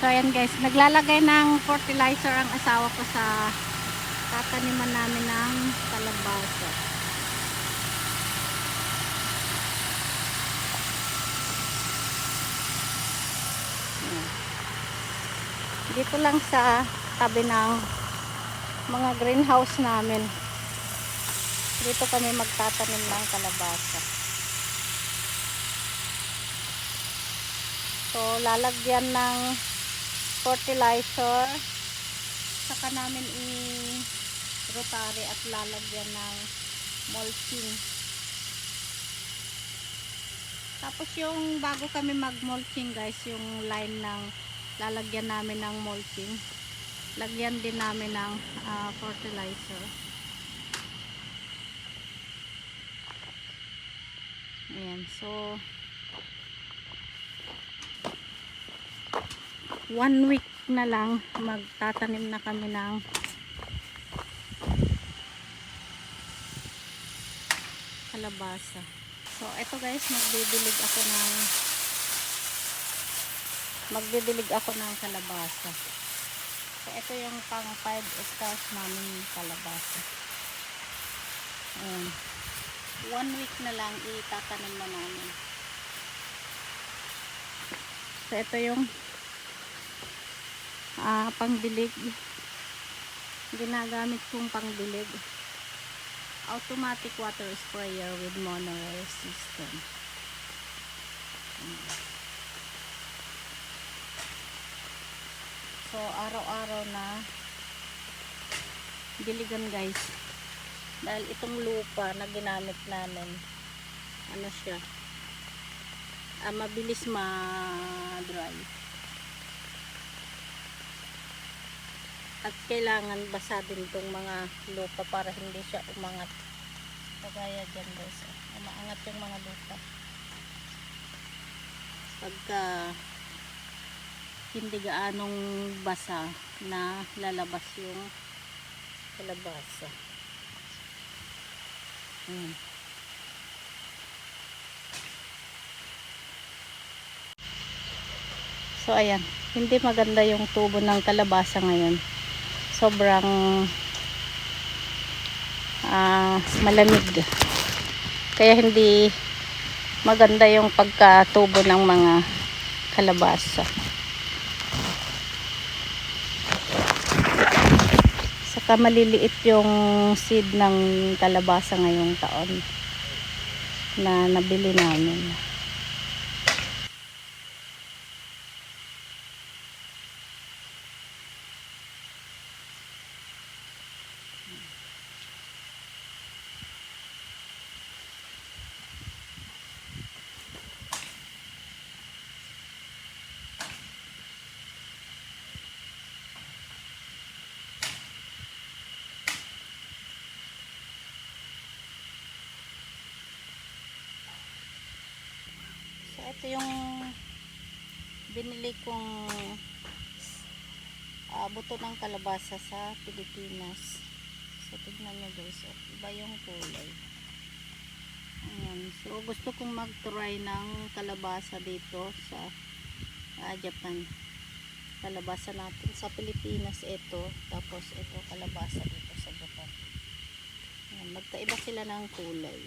So ayan guys, naglalagay ng fertilizer ang asawa ko sa tataniman namin ng kalabasa. Dito lang sa tabi ng mga greenhouse namin. Dito kami magtatanim ng kalabasa. So lalagyan ng fertilizer, saka namin i-rotary at lalagyan ng mulching. Tapos yung bago kami mag-mulching guys, yung line ng lalagyan namin ng mulching, lagyan din namin ng fertilizer. Ayan, so 1 week na lang magtatanim na kami ng kalabasa. So eto guys, magdidilig ako ng kalabasa. So ito yung pang 5 stars namin kalabasa. Ayan. 1 week na lang itatanim na namin. So ito yung pangdilig, ginagamit kong pangdilig, automatic water sprayer with monorail system. So araw-araw na diligan guys, dahil itong lupa na ginamit namin, ano siya, mabilis ma-dry. At kailangan basa din itong mga lupa para hindi siya umangat. Kagaya dyan guys, umaangat yung mga lupa pagka hindi gaanong basa na lalabas yung kalabasa. So ayan, hindi maganda yung tubo ng kalabasa ngayon. Sobrang malamig, kaya hindi maganda yung pagkatubo ng mga kalabasa. Saka maliliit yung seed ng kalabasa ngayong taon na nabili namin. Ito yung binili kong buto ng kalabasa sa Pilipinas. So tignan nyo guys, iba yung kulay. Ayan. So gusto kong mag-try ng kalabasa dito sa Japan. Kalabasa natin sa Pilipinas ito, tapos ito kalabasa dito sa Japan. Ayan, magkaiba sila ng kulay.